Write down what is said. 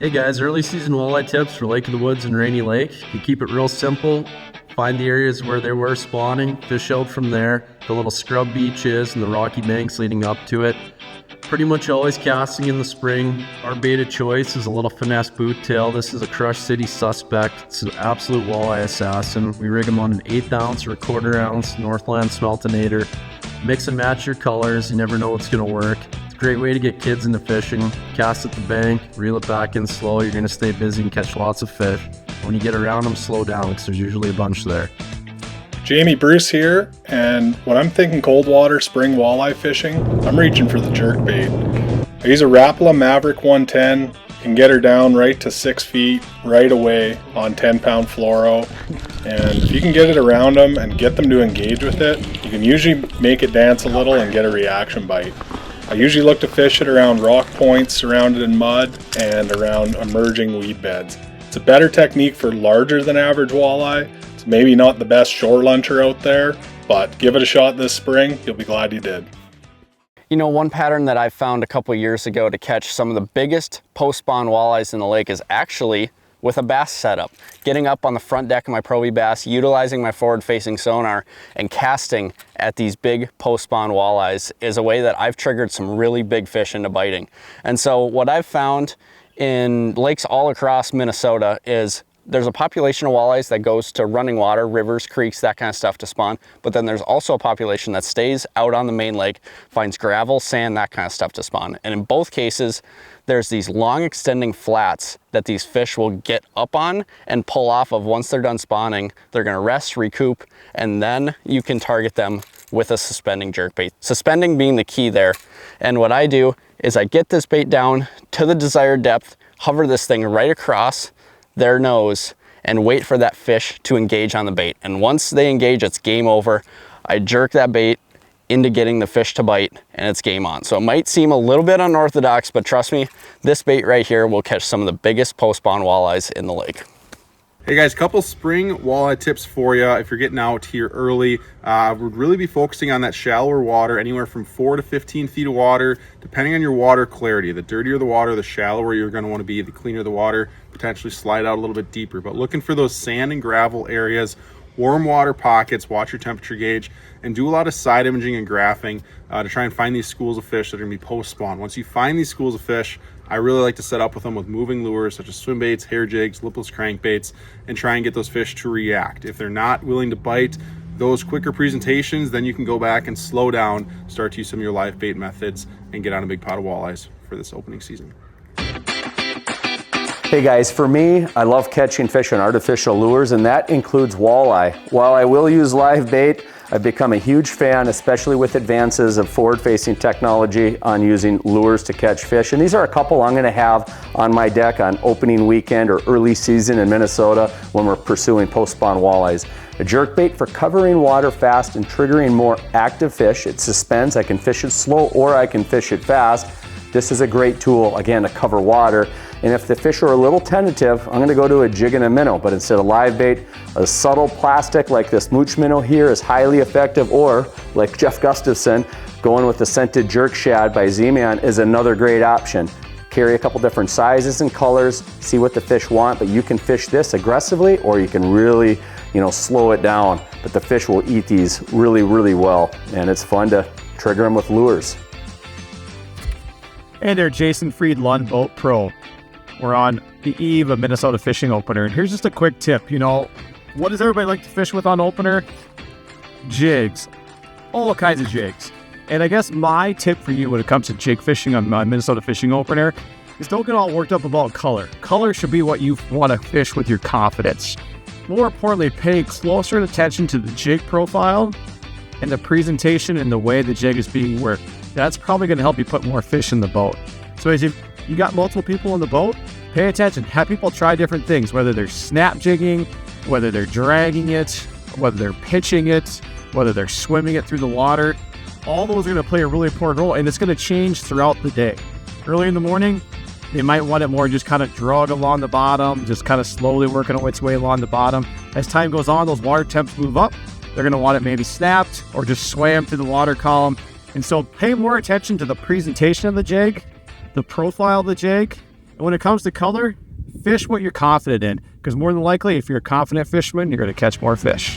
Hey guys, early season walleye tips for Lake of the Woods and Rainy Lake. You keep it real simple. Find the areas where they were spawning, fish out from there, the little scrub beaches and the rocky banks leading up to it. Pretty much always casting in the spring. Our bait of choice is a little finesse boot tail. This is a Crush City Suspect. It's an absolute walleye assassin. We rig them on an 1/8 ounce or a 1/4 ounce Northland Smeltinator. Mix and match your colors. You never know what's going to work. Great way to get kids into fishing. Cast at the bank, reel it back in slow. You're gonna stay busy and catch lots of fish. When you get around them, slow down because there's usually a bunch there. Jamie Bruce here, and when I'm thinking cold water spring walleye fishing, I'm reaching for the jerkbait. I use a Rapala Maverick 110, can get her down right to 6 feet right away on 10-pound fluoro. And if you can get it around them and get them to engage with it, you can usually make it dance a little and get a reaction bite. I usually look to fish it around rock points surrounded in mud and around emerging weed beds. It's a better technique for larger than average walleye. It's maybe not the best shore luncher out there, but give it a shot this spring. You'll be glad you did. You know, one pattern that I found a couple years ago to catch some of the biggest post-spawn walleyes in the lake is actually with a bass setup. Getting up on the front deck of my Pro V bass, utilizing my forward-facing sonar, and casting at these big post-spawn walleyes is a way that I've triggered some really big fish into biting. And so what I've found in lakes all across Minnesota is there's a population of walleyes that goes to running water, rivers, creeks, that kind of stuff to spawn, but then there's also a population that stays out on the main lake, finds gravel, sand, that kind of stuff to spawn. And in both cases, there's these long extending flats that these fish will get up on and pull off of once they're done spawning. They're gonna rest, recoup, and then you can target them with a suspending jerkbait. Suspending being the key there. And what I do is I get this bait down to the desired depth, hover this thing right across their nose, and wait for that fish to engage on the bait. And once they engage, it's game over. I jerk that bait into getting the fish to bite, and it's game on. So it might seem a little bit unorthodox, but trust me, this bait right here will catch some of the biggest post-spawn walleyes in the lake. Hey guys, couple spring walleye tips for you if you're getting out here early. Would really be focusing on that shallower water, anywhere from 4 to 15 feet of water, depending on your water clarity. The dirtier the water, the shallower you're going to want to be, the cleaner the water, potentially slide out a little bit deeper. But looking for those sand and gravel areas, warm water pockets, watch your temperature gauge, and do a lot of side imaging and graphing to try and find these schools of fish that are going to be post-spawn. Once you find these schools of fish, I really like to set up with them with moving lures such as swim baits, hair jigs, lipless crankbaits, and try and get those fish to react. If they're not willing to bite those quicker presentations, then you can go back and slow down, start to use some of your live bait methods, and get on a big pot of walleyes for this opening season. Hey guys, for me, I love catching fish on artificial lures, and that includes walleye. While I will use live bait, I've become a huge fan, especially with advances of forward-facing technology on using lures to catch fish. And these are a couple I'm gonna have on my deck on opening weekend or early season in Minnesota when we're pursuing post-spawn walleyes. A jerkbait for covering water fast and triggering more active fish. It suspends, I can fish it slow or I can fish it fast. This is a great tool, again, to cover water. And if the fish are a little tentative, I'm gonna go to a jig and a minnow, but instead of live bait, a subtle plastic like this mooch minnow here is highly effective, or like Jeff Gustafson, going with the scented jerk shad by Z-Man is another great option. Carry a couple different sizes and colors, see what the fish want, but you can fish this aggressively or you can really, slow it down. But the fish will eat these really, really well, and it's fun to trigger them with lures. Hey there, Jason Freed, Lund Pro. We're on the eve of Minnesota fishing opener, and here's just a quick tip. What does everybody like to fish with on opener? Jigs. All kinds of jigs. And I guess my tip for you when it comes to jig fishing on my Minnesota fishing opener is don't get all worked up about color. Color should be what you want to fish with your confidence. More importantly, pay closer attention to the jig profile and the presentation and the way the jig is being worked. That's probably going to help you put more fish in the boat. So as you got multiple people in the boat, pay attention. Have people try different things, whether they're snap jigging, whether they're dragging it, whether they're pitching it, whether they're swimming it through the water. All those are going to play a really important role, and it's going to change throughout the day. Early in the morning, they might want it more just kind of drug along the bottom, just kind of slowly working its way along the bottom. As time goes on, those water temps move up. They're going to want it maybe snapped or just swam through the water column. And so pay more attention to the presentation of the jig, the profile of the jig, And when it comes to color, fish what you're confident in, because more than likely, if you're a confident fisherman, you're going to catch more fish.